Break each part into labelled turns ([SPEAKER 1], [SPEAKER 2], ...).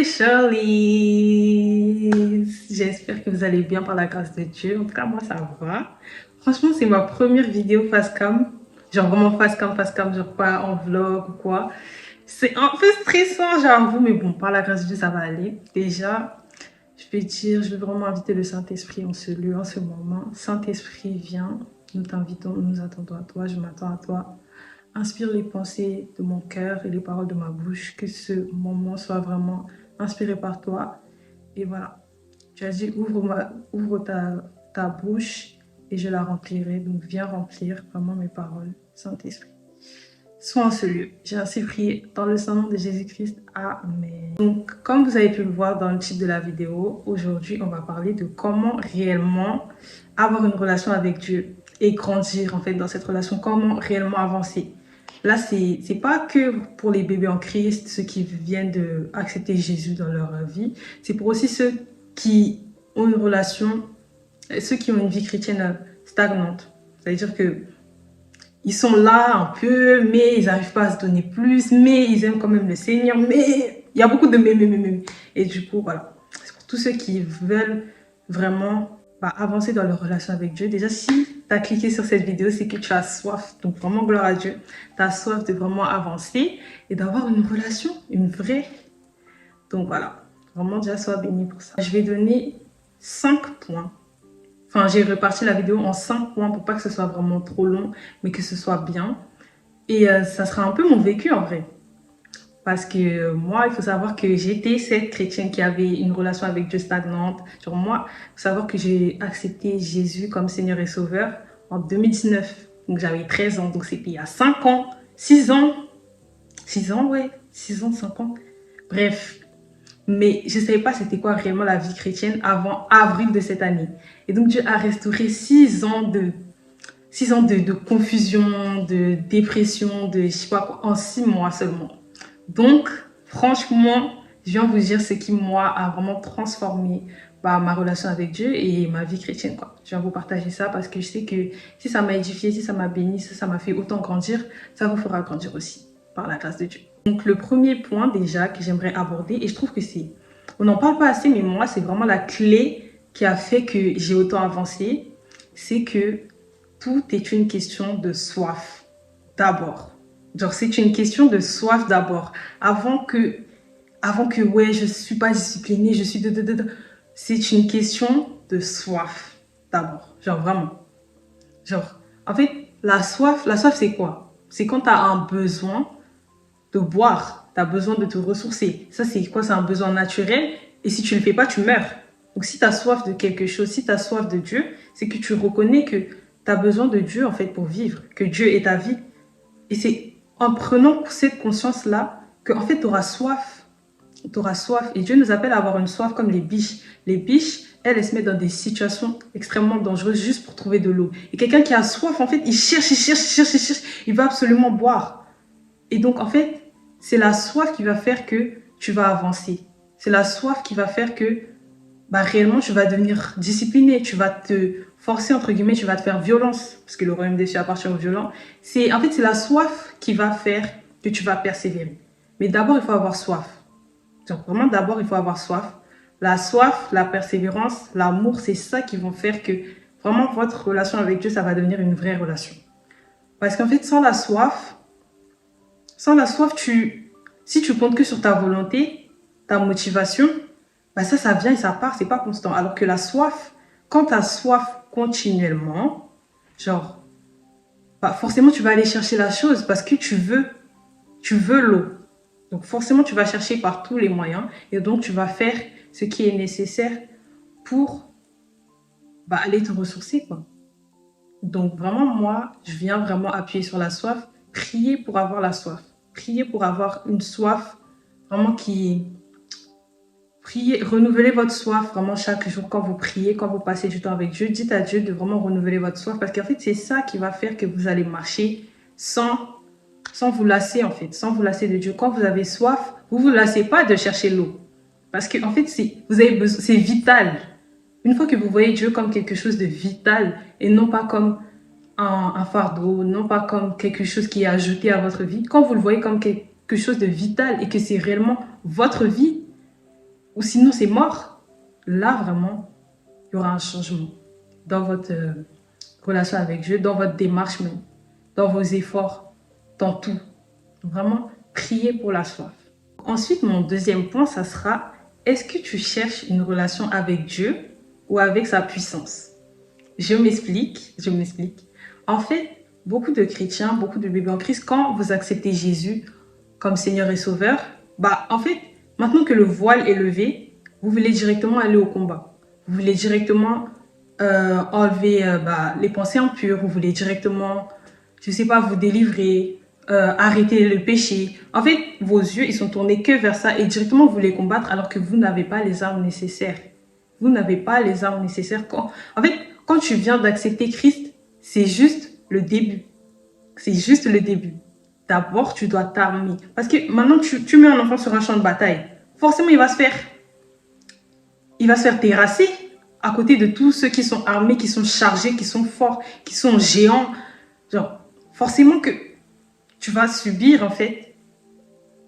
[SPEAKER 1] Shirley! J'espère que vous allez bien par la grâce de Dieu. En tout cas, moi, ça va. Franchement, c'est ma première vidéo face cam. Genre vraiment face cam, genre pas en vlog ou quoi. C'est un peu stressant, j'avoue, mais bon, par la grâce de Dieu, ça va aller. Déjà, je vais vraiment inviter le Saint-Esprit en ce lieu, en ce moment. Saint-Esprit, viens, nous t'invitons, nous nous attendons à toi, je m'attends à toi. Inspire les pensées de mon cœur et les paroles de ma bouche, que ce moment soit vraiment inspiré par toi. Et voilà, tu as dit ouvre ta bouche et je la remplirai. Donc viens remplir vraiment mes paroles, Saint-Esprit. Sois en ce lieu. J'ai ainsi prié dans le nom de Jésus-Christ. Amen. Donc, comme vous avez pu le voir dans le titre de la vidéo, aujourd'hui, on va parler de comment réellement avoir une relation avec Dieu et grandir en fait dans cette relation, comment réellement avancer. Là, c'est pas que pour les bébés en Christ, ceux qui viennent d'accepter Jésus dans leur vie, c'est pour aussi ceux qui ont une relation, ceux qui ont une vie chrétienne stagnante. C'est-à-dire que ils sont là un peu, mais ils n'arrivent pas à se donner plus, mais ils aiment quand même le Seigneur, mais il y a beaucoup de mais. Et du coup, voilà. C'est pour tous ceux qui veulent vraiment avancer dans leur relation avec Dieu. Déjà, si tu as cliqué sur cette vidéo, c'est que tu as soif. Donc, vraiment, gloire à Dieu. Tu as soif de vraiment avancer et d'avoir une relation, une vraie. Donc, voilà. Vraiment, déjà, sois béni pour ça. Je vais donner 5 points. Enfin, j'ai reparti la vidéo en 5 points pour pas que ce soit vraiment trop long, mais que ce soit bien. Et ça sera un peu mon vécu en vrai. Parce que moi, il faut savoir que j'étais cette chrétienne qui avait une relation avec Dieu stagnante. Genre moi, il faut savoir que j'ai accepté Jésus comme Seigneur et Sauveur en 2019. Donc j'avais 13 ans, donc c'était il y a 5 ans, 6 ans. 6 ans, ouais, 6 ans, 5 ans. Bref, mais je ne savais pas c'était quoi réellement la vie chrétienne avant avril de cette année. Et donc Dieu a restauré 6 ans de confusion, de dépression, de je sais pas quoi, en 6 mois seulement. Donc, franchement, je viens vous dire ce qui, moi, a vraiment transformé ma relation avec Dieu et ma vie chrétienne, quoi. Je viens vous partager ça parce que je sais que si ça m'a édifié, si ça m'a béni, si ça m'a fait autant grandir, ça vous fera grandir aussi, par la grâce de Dieu. Donc, le premier point, déjà, que j'aimerais aborder, et je trouve que c'est... On n'en parle pas assez, mais moi, c'est vraiment la clé qui a fait que j'ai autant avancé, c'est que tout est une question de soif, d'abord. Genre, c'est une question de soif d'abord. Avant que, ouais, je suis pas disciplinée, je suis c'est une question de soif d'abord. Genre, vraiment. Genre, en fait, la soif, c'est quoi? C'est quand tu as un besoin de boire, tu as besoin de te ressourcer. Ça, c'est quoi? C'est un besoin naturel. Et si tu le fais pas, tu meurs. Donc, si tu as soif de quelque chose, si tu as soif de Dieu, c'est que tu reconnais que tu as besoin de Dieu, en fait, pour vivre. Que Dieu est ta vie. Et c'est en prenant cette conscience-là que, en fait, tu auras soif. Tu auras soif. Et Dieu nous appelle à avoir une soif comme les biches. Les biches, elles se mettent dans des situations extrêmement dangereuses juste pour trouver de l'eau. Et quelqu'un qui a soif, en fait, il cherche. Il va absolument boire. Et donc, en fait, c'est la soif qui va faire que tu vas avancer. C'est la soif qui va faire que réellement, tu vas devenir discipliné. Tu vas te forcer, entre guillemets, tu vas te faire violence. Parce que le royaume des cieux appartient aux violents. En fait, c'est la soif qui va faire que tu vas persévérer. Mais d'abord, il faut avoir soif. Donc, vraiment, d'abord, il faut avoir soif. La soif, la persévérance, l'amour, c'est ça qui vont faire que vraiment votre relation avec Dieu, ça va devenir une vraie relation. Parce qu'en fait, sans la soif, si tu comptes que sur ta volonté, ta motivation, ça vient et ça part, c'est pas constant. Alors que la soif, quand tu as soif continuellement, genre, forcément tu vas aller chercher la chose parce que tu veux l'eau. Donc forcément tu vas chercher par tous les moyens et donc tu vas faire ce qui est nécessaire pour aller te ressourcer, quoi. Donc vraiment, moi, je viens vraiment appuyer sur la soif, prier pour avoir la soif. Priez pour avoir une soif vraiment Priez, renouvelez votre soif vraiment chaque jour quand vous priez, quand vous passez du temps avec Dieu. Dites à Dieu de vraiment renouveler votre soif parce qu'en fait, c'est ça qui va faire que vous allez marcher sans vous lasser en fait, sans vous lasser de Dieu. Quand vous avez soif, vous ne vous lassez pas de chercher l'eau parce qu'en fait, c'est vital. Une fois que vous voyez Dieu comme quelque chose de vital et non pas comme un fardeau, non pas comme quelque chose qui est ajouté à votre vie, quand vous le voyez comme quelque chose de vital et que c'est réellement votre vie, ou sinon c'est mort, là vraiment, il y aura un changement dans votre relation avec Dieu, dans votre démarche même, dans vos efforts, dans tout. Vraiment, priez pour la soif. Ensuite, mon deuxième point, ça sera, est-ce que tu cherches une relation avec Dieu ou avec sa puissance? Je m'explique. En fait, beaucoup de chrétiens, beaucoup de bébés en Christ, quand vous acceptez Jésus comme Seigneur et Sauveur, en fait, maintenant que le voile est levé, vous voulez directement aller au combat. Vous voulez directement enlever les pensées impures, vous voulez directement, je sais pas, vous délivrer, arrêter le péché. En fait, vos yeux, ils sont tournés que vers ça et directement vous voulez combattre alors que vous n'avez pas les armes nécessaires. Vous n'avez pas les armes nécessaires. En fait, quand tu viens d'accepter Christ, c'est juste le début. C'est juste le début. D'abord, tu dois t'armer. Parce que maintenant, tu mets un enfant sur un champ de bataille. Forcément, il va se faire terrasser à côté de tous ceux qui sont armés, qui sont chargés, qui sont forts, qui sont géants. Genre, forcément que tu vas subir, en fait,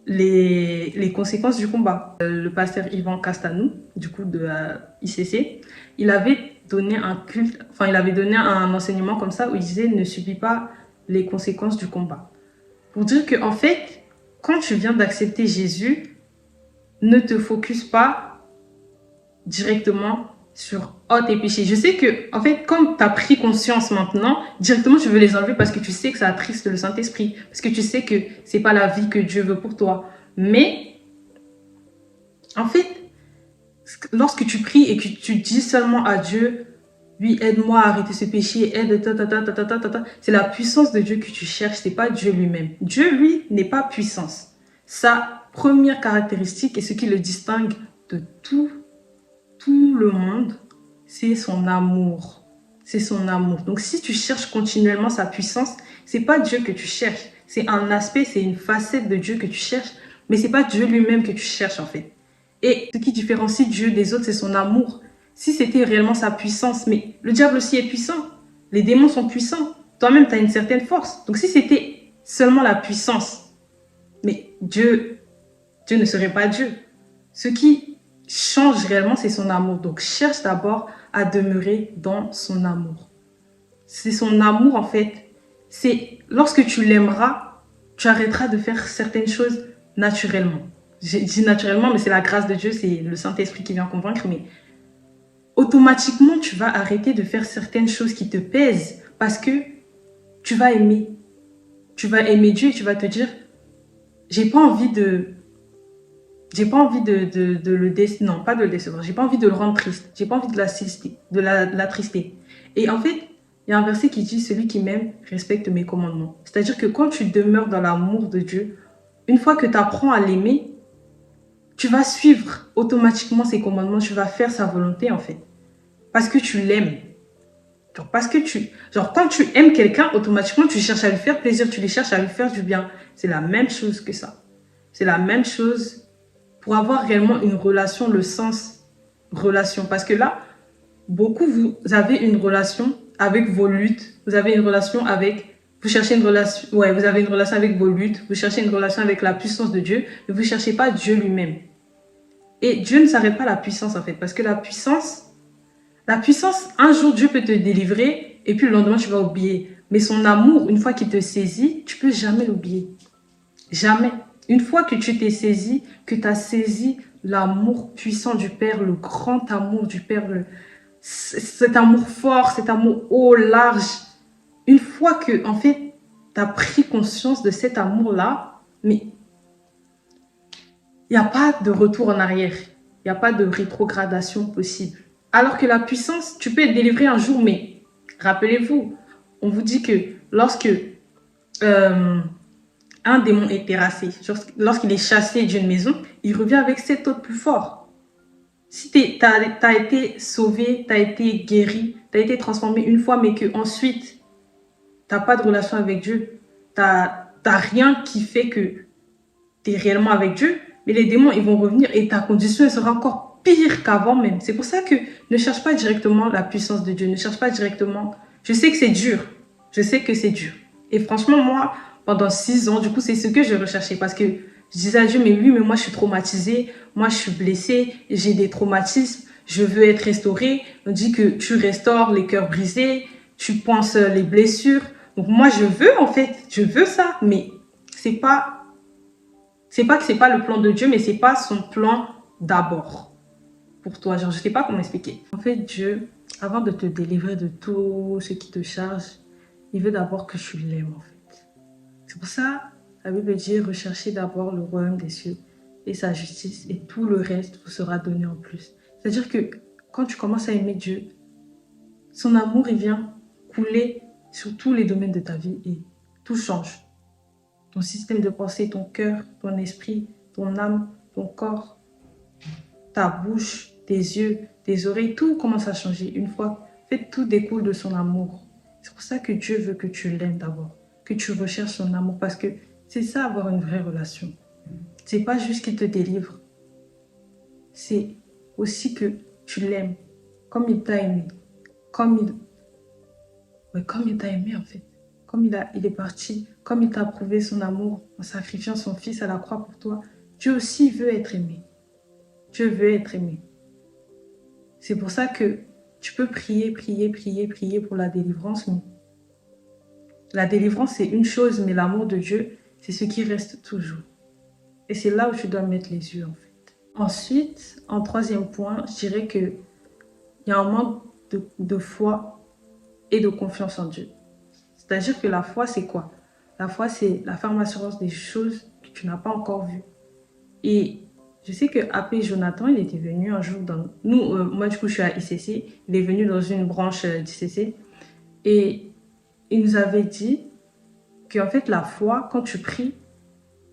[SPEAKER 1] les conséquences du combat. Le pasteur Yvan Castanou, du coup, de ICC, il avait donné un enseignement comme ça où il disait « Ne subis pas les conséquences du combat ». Pour dire que, en fait, quand tu viens d'accepter Jésus, ne te focus pas directement sur tes péchés. Je sais que, en fait, comme tu as pris conscience maintenant, directement tu veux les enlever parce que tu sais que ça attriste le Saint-Esprit, parce que tu sais que c'est pas la vie que Dieu veut pour toi. Mais, en fait, lorsque tu pries et que tu dis seulement à Dieu, oui, aide-moi à arrêter ce péché, c'est la puissance de Dieu que tu cherches, c'est pas Dieu lui-même. Dieu, lui, n'est pas puissance. Sa première caractéristique et ce qui le distingue de tout le monde, c'est son amour. C'est son amour. Donc, si tu cherches continuellement sa puissance, c'est pas Dieu que tu cherches. C'est un aspect, c'est une facette de Dieu que tu cherches, mais c'est pas Dieu lui-même que tu cherches, en fait. Et ce qui différencie Dieu des autres, c'est son amour. Si c'était réellement sa puissance, mais le diable aussi est puissant. Les démons sont puissants. Toi-même, tu as une certaine force. Donc, si c'était seulement la puissance, mais Dieu ne serait pas Dieu. Ce qui change réellement, c'est son amour. Donc, cherche d'abord à demeurer dans son amour. C'est son amour, en fait. C'est lorsque tu l'aimeras, tu arrêteras de faire certaines choses naturellement. Je dis naturellement, mais c'est la grâce de Dieu, c'est le Saint-Esprit qui vient convaincre, mais automatiquement, tu vas arrêter de faire certaines choses qui te pèsent parce que tu vas aimer. Tu vas aimer Dieu et tu vas te dire, j'ai pas envie de le décevoir, non, pas de le décevoir, j'ai pas envie de le rendre triste, j'ai pas envie de l'attrister. Et en fait, il y a un verset qui dit, celui qui m'aime respecte mes commandements. C'est-à-dire que quand tu demeures dans l'amour de Dieu, une fois que tu apprends à l'aimer, tu vas suivre automatiquement ses commandements, tu vas faire sa volonté en fait. Parce que tu l'aimes. Quand tu aimes quelqu'un, automatiquement tu cherches à lui faire plaisir, tu lui cherches à lui faire du bien. C'est la même chose que ça. C'est la même chose pour avoir réellement une relation, le sens relation. Parce que là, beaucoup, vous avez une relation avec vos luttes, vous avez une relation avec... Vous cherchez une relation, vous avez une relation avec vos luttes, vous cherchez une relation avec la puissance de Dieu, mais vous ne cherchez pas Dieu lui-même. Et Dieu ne s'arrête pas à la puissance en fait, parce que la puissance, un jour Dieu peut te délivrer et puis le lendemain tu vas oublier. Mais son amour, une fois qu'il te saisit, tu peux jamais l'oublier. Jamais. Une fois que tu t'es saisi, que tu as saisi l'amour puissant du Père, le grand amour du Père, cet amour fort, cet amour haut, large, une fois que, en fait, tu as pris conscience de cet amour-là, mais il n'y a pas de retour en arrière. Il n'y a pas de rétrogradation possible. Alors que la puissance, tu peux être délivré un jour, mais rappelez-vous, on vous dit que lorsque un démon est terrassé, lorsqu'il est chassé d'une maison, il revient avec 7 autres plus forts. Si tu as été sauvé, tu as été guéri, tu as été transformé une fois, mais qu'ensuite, tu n'as pas de relation avec Dieu, tu n'as rien qui fait que tu es réellement avec Dieu, mais les démons, ils vont revenir et ta condition elle sera encore pire qu'avant même. C'est pour ça que ne cherche pas directement la puissance de Dieu, ne cherche pas directement... Je sais que c'est dur, je sais que c'est dur. Et franchement, moi, pendant 6 ans, du coup, c'est ce que je recherchais parce que Je disais à Dieu, mais oui, mais moi je suis traumatisée, moi je suis blessée, j'ai des traumatismes, je veux être restaurée. On dit que tu restaures les cœurs brisés, tu penses les blessures. Donc moi je veux en fait, je veux ça, mais c'est pas, c'est pas que c'est pas le plan de Dieu, mais c'est pas son plan d'abord pour toi. Genre je sais pas comment expliquer. En fait Dieu, avant de te délivrer de tout ce qui te charge, il veut d'abord que tu l'aimes en fait. C'est pour ça, la Bible dit, recherchez d'abord le royaume des cieux et sa justice et tout le reste vous sera donné en plus. C'est-à-dire que quand tu commences à aimer Dieu, son amour, il vient couler sur tous les domaines de ta vie et tout change. Ton système de pensée, ton cœur, ton esprit, ton âme, ton corps, ta bouche, tes yeux, tes oreilles, tout commence à changer. Une fois, en fait, tout découle de son amour. C'est pour ça que Dieu veut que tu l'aimes d'abord, que tu recherches son amour, parce que c'est ça avoir une vraie relation. C'est pas juste qu'il te délivre, c'est aussi que tu l'aimes, comme il t'a aimé, comme comme il t'a aimé en fait, comme il est parti, comme il t'a prouvé son amour en sacrifiant son fils à la croix pour toi. Dieu aussi veut être aimé. Dieu veut être aimé. C'est pour ça que tu peux prier, prier, prier, prier pour la délivrance, mais la délivrance c'est une chose, mais l'amour de Dieu, c'est ce qui reste toujours. Et c'est là où tu dois mettre les yeux en fait. Ensuite, en troisième point, je dirais qu'il y a un manque de foi et de confiance en Dieu. C'est-à-dire que la foi, c'est quoi? La foi, c'est la ferme assurance des choses que tu n'as pas encore vues. Et je sais que AP Jonathan, il était venu un jour dans... moi, du coup, je suis à ICC. Il est venu dans une branche d'ICC. Et il nous avait dit qu'en fait, la foi, quand tu pries,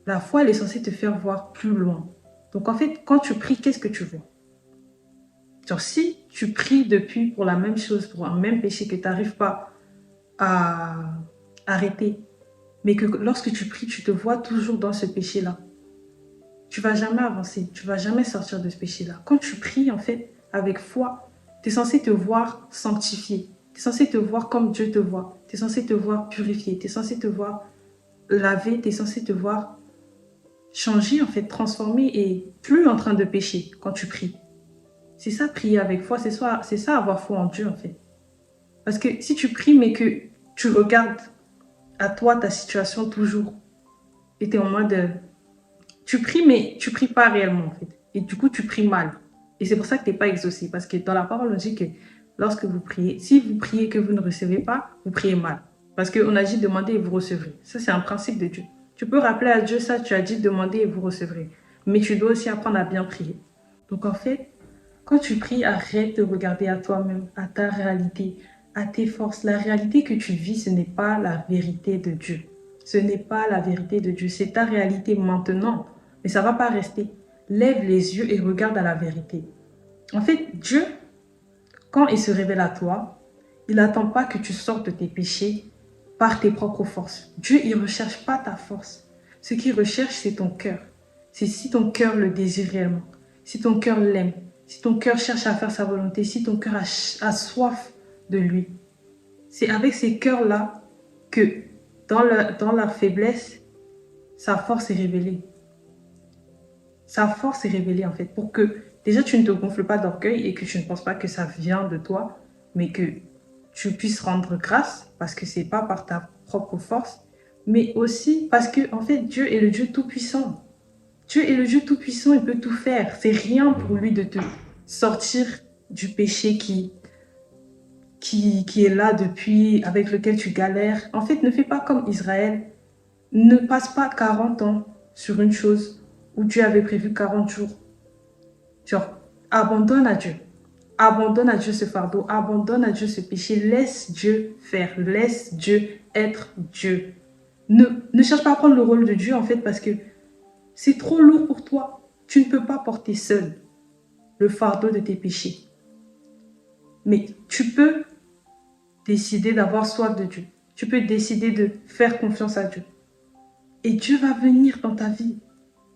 [SPEAKER 1] la foi, elle est censée te faire voir plus loin. Donc, en fait, quand tu pries, qu'est-ce que tu vois? Genre, si tu pries depuis pour la même chose, pour un même péché que tu n'arrives pas à arrêter, mais que lorsque tu pries, tu te vois toujours dans ce péché-là, tu vas jamais avancer, tu vas jamais sortir de ce péché-là. Quand tu pries, en fait, avec foi, tu es censé te voir sanctifié. Tu es censé te voir comme Dieu te voit. Tu es censé te voir purifié. Tu es censé te voir lavé. Tu es censé te voir changer, en fait, transformé et plus en train de pécher quand tu pries. C'est ça, prier avec foi. C'est ça, avoir foi en Dieu, en fait. Parce que si tu pries, mais que tu regardes à toi, ta situation toujours, et tu es en mode... Tu pries, mais tu pries pas réellement, en fait. Et du coup, tu pries mal. Et c'est pour ça que tu n'es pas exaucé. Parce que dans la parole, on dit que lorsque vous priez, si vous priez que vous ne recevez pas, vous priez mal. Parce qu'on a dit demander et vous recevrez. Ça, c'est un principe de Dieu. Tu peux rappeler à Dieu ça, tu as dit demander et vous recevrez. Mais tu dois aussi apprendre à bien prier. Donc en fait, quand tu pries, arrête de regarder à toi-même, à ta réalité, à tes forces. La réalité que tu vis, ce n'est pas la vérité de Dieu. Ce n'est pas la vérité de Dieu. C'est ta réalité maintenant. Mais ça ne va pas rester. Lève les yeux et regarde à la vérité. En fait, Dieu, quand il se révèle à toi, il n'attend pas que tu sortes de tes péchés par tes propres forces. Dieu, il ne recherche pas ta force. Ce qu'il recherche, c'est ton cœur. C'est si ton cœur le désire réellement. Si ton cœur l'aime. Si ton cœur cherche à faire sa volonté. Si ton cœur a soif de lui. C'est avec ces cœurs-là que dans leur faiblesse, sa force est révélée. Sa force est révélée en fait pour que déjà tu ne te gonfles pas d'orgueil et que tu ne penses pas que ça vient de toi, mais que tu puisses rendre grâce parce que c'est pas par ta propre force, mais aussi parce que en fait Dieu est le Dieu tout-puissant. Dieu est le Dieu tout-puissant, il peut tout faire. C'est rien pour lui de te sortir du péché qui est là depuis, avec lequel tu galères. En fait, ne fais pas comme Israël. Ne passe pas 40 ans sur une chose où Dieu avait prévu 40 jours. Genre, abandonne à Dieu. Abandonne à Dieu ce fardeau. Abandonne à Dieu ce péché. Laisse Dieu faire. Laisse Dieu être Dieu. Ne cherche pas à prendre le rôle de Dieu en fait parce que c'est trop lourd pour toi. Tu ne peux pas porter seul le fardeau de tes péchés. Mais tu peux décider d'avoir soif de Dieu. Tu peux décider de faire confiance à Dieu. Et Dieu va venir dans ta vie.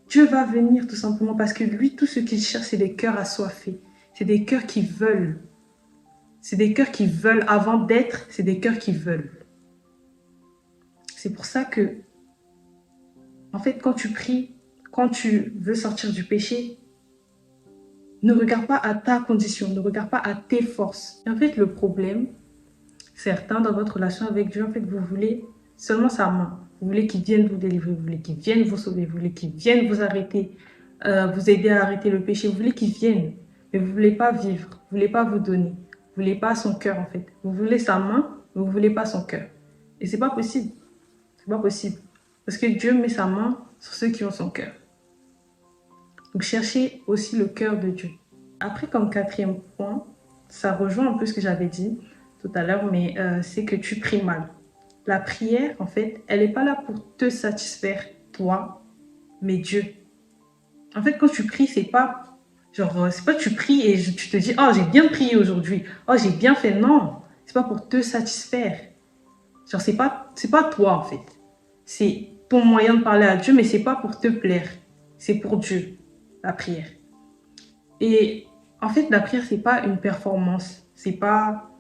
[SPEAKER 1] Dieu va venir tout simplement parce que lui, tout ce qu'il cherche, c'est des cœurs assoiffés. C'est des cœurs qui veulent. C'est des cœurs qui veulent avant d'être, c'est des cœurs qui veulent. C'est pour ça que, en fait, quand tu pries, quand tu veux sortir du péché, ne regarde pas à ta condition, ne regarde pas à tes forces. Et en fait, le problème, certains dans votre relation avec Dieu, en fait, vous voulez seulement sa main. Vous voulez qu'il vienne vous délivrer, vous voulez qu'il vienne vous sauver, vous voulez qu'il vienne vous arrêter, vous aider à arrêter le péché. Vous voulez qu'il vienne, mais vous ne voulez pas vivre, vous ne voulez pas vous donner. Vous ne voulez pas son cœur, en fait. Vous voulez sa main, mais vous ne voulez pas son cœur. Et c'est pas possible. C'est pas possible. Parce que Dieu met sa main sur ceux qui ont son cœur. Donc, cherchez aussi le cœur de Dieu. Après, comme quatrième point, ça rejoint un peu ce que j'avais dit tout à l'heure, mais c'est que tu pries mal. La prière, en fait, elle n'est pas là pour te satisfaire, toi, mais Dieu. En fait, quand tu pries, c'est pas genre, c'est pas tu pries et tu te dis, oh, j'ai bien prié aujourd'hui, oh, j'ai bien fait. Non, c'est pas pour te satisfaire. Genre, c'est pas toi, en fait. C'est ton moyen de parler à Dieu, mais c'est pas pour te plaire. C'est pour Dieu, la prière. Et en fait, la prière, c'est pas une performance. C'est pas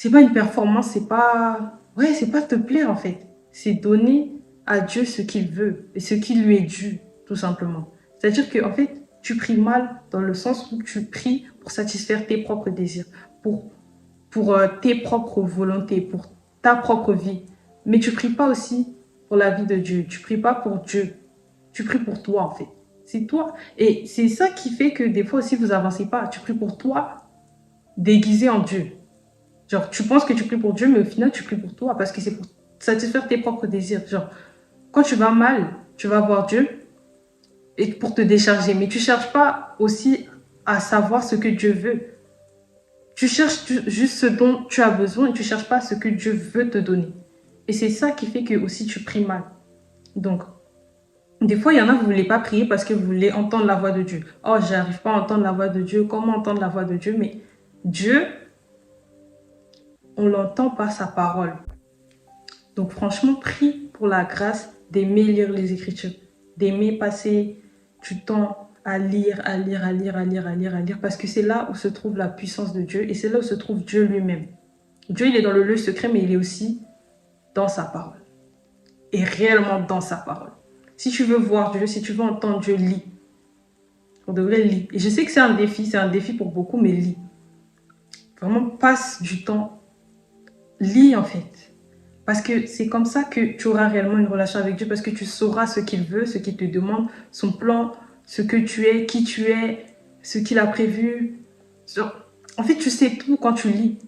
[SPEAKER 1] une performance, c'est pas te plaire, en fait. C'est donner à Dieu ce qu'il veut et ce qui lui est dû, tout simplement. C'est-à-dire que, en fait, tu pries mal dans le sens où tu pries pour satisfaire tes propres désirs, pour tes propres volontés, pour ta propre vie. Mais tu pries pas aussi pour la vie de Dieu. Tu pries pas pour Dieu. Tu pries pour toi, en fait. C'est toi. Et c'est ça qui fait que des fois aussi, vous avancez pas. Tu pries pour toi, déguisé en Dieu. Genre, tu penses que tu pries pour Dieu, mais au final, tu pries pour toi parce que c'est pour satisfaire tes propres désirs. Genre, quand tu vas mal, tu vas voir Dieu et pour te décharger. Mais tu cherches pas aussi à savoir ce que Dieu veut. Tu cherches juste ce dont tu as besoin et tu cherches pas ce que Dieu veut te donner. Et c'est ça qui fait que aussi tu pries mal. Donc, des fois, il y en a, vous ne voulez pas prier parce que vous voulez entendre la voix de Dieu. Oh, j'arrive pas à entendre la voix de Dieu. Comment entendre la voix de Dieu? Mais Dieu, on l'entend par sa parole. Donc franchement, prie pour la grâce d'aimer lire les Écritures, d'aimer passer du temps à lire, parce que c'est là où se trouve la puissance de Dieu et c'est là où se trouve Dieu lui-même. Dieu, il est dans le lieu secret, mais il est aussi dans sa parole. Et réellement dans sa parole. Si tu veux voir Dieu, si tu veux entendre Dieu, lis. On devrait lire. Et je sais que c'est un défi pour beaucoup, mais lis. Vraiment, passe du temps. Lis en fait. Parce que c'est comme ça que tu auras réellement une relation avec Dieu, parce que tu sauras ce qu'il veut, ce qu'il te demande, son plan, ce que tu es, qui tu es, ce qu'il a prévu. En fait, tu sais tout quand tu lis.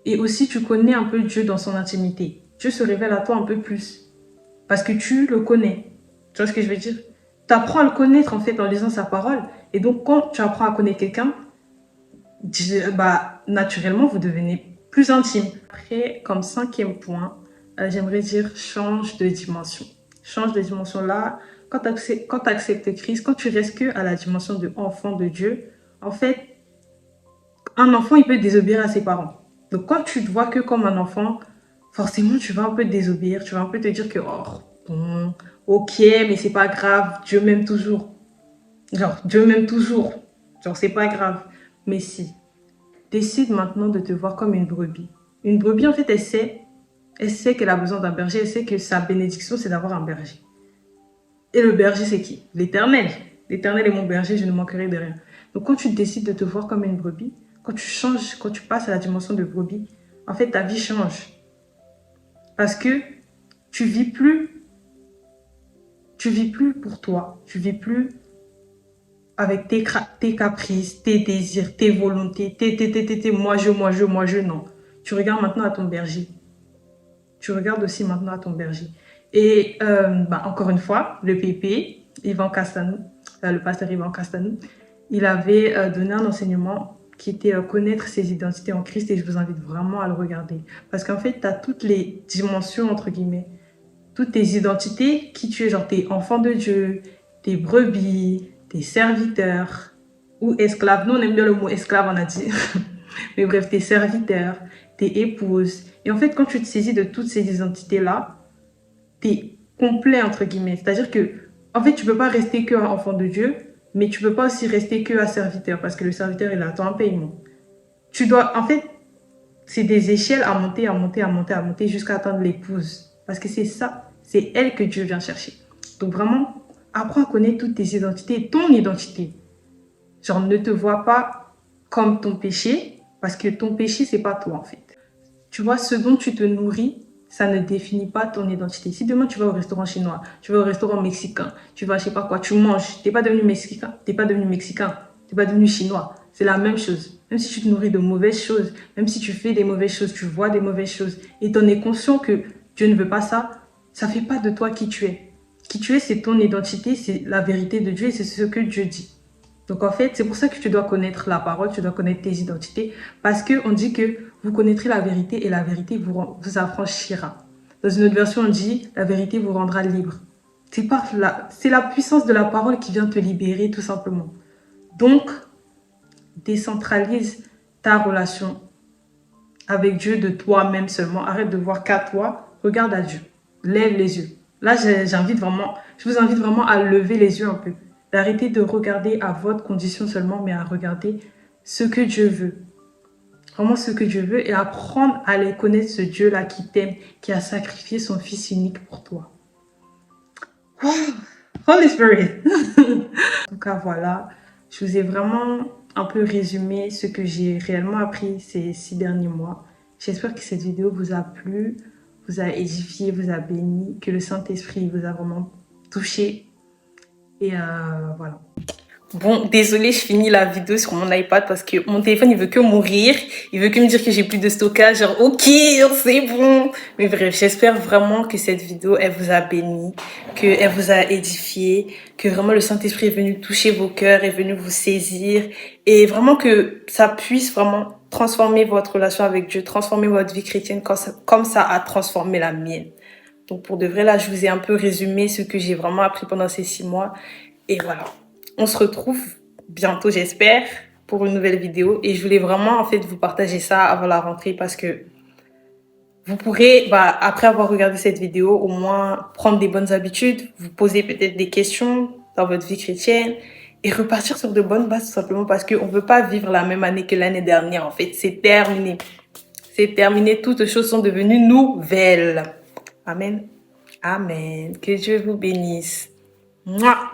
[SPEAKER 1] Et aussi, tu connais un peu Dieu dans son intimité. Dieu se révèle à toi un peu plus. Parce que tu le connais. Tu vois ce que je veux dire? Tu apprends à le connaître en fait en lisant sa parole. Et donc, quand tu apprends à connaître quelqu'un, naturellement, vous devenez plus intime. Après, comme cinquième point, j'aimerais dire change de dimension. Change de dimension là, quand tu acceptes Christ, quand tu restes que à la dimension de enfant de Dieu, en fait, un enfant, il peut désobéir à ses parents. Donc, quand tu te vois que comme un enfant, forcément, tu vas un peu désobéir. Tu vas un peu te dire que, oh, bon, ok, mais c'est pas grave, Dieu m'aime toujours. Genre, Dieu m'aime toujours. Genre, c'est pas grave. Mais si, décide maintenant de te voir comme une brebis. Une brebis, en fait, elle sait qu'elle a besoin d'un berger. Elle sait que sa bénédiction, c'est d'avoir un berger. Et le berger, c'est qui? L'Éternel. L'Éternel est mon berger, je ne manquerai de rien. Donc, quand tu décides de te voir comme une brebis, quand tu changes, quand tu passes à la dimension de brebis, en fait, ta vie change. Parce que tu vis plus pour toi. Tu vis plus avec tes caprices, tes désirs, tes volontés, moi je, non. Tu regardes maintenant à ton berger. Tu regardes aussi maintenant à ton berger. Et encore une fois, le PP, Yvan Castanou, le pasteur Yvan Castanou, il avait donné un enseignement qui était connaître ses identités en Christ et je vous invite vraiment à le regarder. Parce qu'en fait, tu as toutes les dimensions, entre guillemets, toutes tes identités, qui tu es, genre t'es enfant de Dieu, t'es brebis, t'es serviteur ou esclave. Nous, on aime bien le mot esclave, on a dit. Mais bref, t'es serviteur, t'es épouse. Et en fait, quand tu te saisis de toutes ces identités-là, t'es complet, entre guillemets. C'est-à-dire que, en fait, tu peux pas rester que enfant de Dieu, mais tu peux pas aussi rester que à serviteur, parce que le serviteur, il attend un paiement. Tu dois, en fait, c'est des échelles à monter jusqu'à atteindre l'épouse. Parce que c'est ça, c'est elle que Dieu vient chercher. Donc vraiment, apprends à connaître toutes tes identités, ton identité. Genre, ne te vois pas comme ton péché, parce que ton péché, c'est pas toi, en fait. Tu vois, ce dont tu te nourris, ça ne définit pas ton identité. Si demain tu vas au restaurant chinois, tu vas au restaurant mexicain, tu vas je sais pas quoi, tu manges, t'es pas devenu mexicain, t'es pas devenu mexicain, t'es pas devenu chinois. C'est la même chose. Même si tu te nourris de mauvaises choses, même si tu fais des mauvaises choses, tu vois des mauvaises choses, et t'en es conscient que Dieu ne veut pas ça, ça fait pas de toi qui tu es. Qui tu es, c'est ton identité, c'est la vérité de Dieu et c'est ce que Dieu dit. Donc en fait, c'est pour ça que tu dois connaître la parole, tu dois connaître tes identités, parce qu'on dit que vous connaîtrez la vérité et la vérité vous affranchira. Dans une autre version, on dit la vérité vous rendra libre. C'est la puissance de la parole qui vient te libérer tout simplement. Donc, décentralise ta relation avec Dieu de toi-même seulement. Arrête de voir qu'à toi, regarde à Dieu. Lève les yeux. Là, je vous invite vraiment à lever les yeux un peu. D'arrêter de regarder à votre condition seulement, mais à regarder ce que Dieu veut. Vraiment ce que Dieu veut et apprendre à les connaître, ce Dieu-là qui t'aime, qui a sacrifié son Fils unique pour toi. Oh, Holy Spirit. En tout cas, voilà. Je vous ai vraiment un peu résumé ce que j'ai réellement appris ces 6 derniers mois. J'espère que cette vidéo vous a plu, vous a édifié, vous a béni, que le Saint-Esprit vous a vraiment touché. Et voilà. Bon, désolée, je finis la vidéo sur mon iPad parce que mon téléphone, il veut que mourir. Il veut que me dire que j'ai plus de stockage. Genre, ok, c'est bon. Mais bref, j'espère vraiment que cette vidéo, elle vous a béni, qu'elle vous a édifié, que vraiment le Saint-Esprit est venu toucher vos cœurs, est venu vous saisir. Et vraiment que ça puisse vraiment transformer votre relation avec Dieu, transformer votre vie chrétienne comme ça a transformé la mienne. Donc, pour de vrai, là, je vous ai un peu résumé ce que j'ai vraiment appris pendant ces 6 mois. Et voilà. On se retrouve bientôt, j'espère, pour une nouvelle vidéo. Et je voulais vraiment, en fait, vous partager ça avant la rentrée parce que vous pourrez, après avoir regardé cette vidéo, au moins prendre des bonnes habitudes, vous poser peut-être des questions dans votre vie chrétienne et repartir sur de bonnes bases tout simplement parce qu'on ne veut pas vivre la même année que l'année dernière. En fait, c'est terminé. C'est terminé. Toutes choses sont devenues nouvelles. Amen. Amen. Que Dieu vous bénisse. Mouah.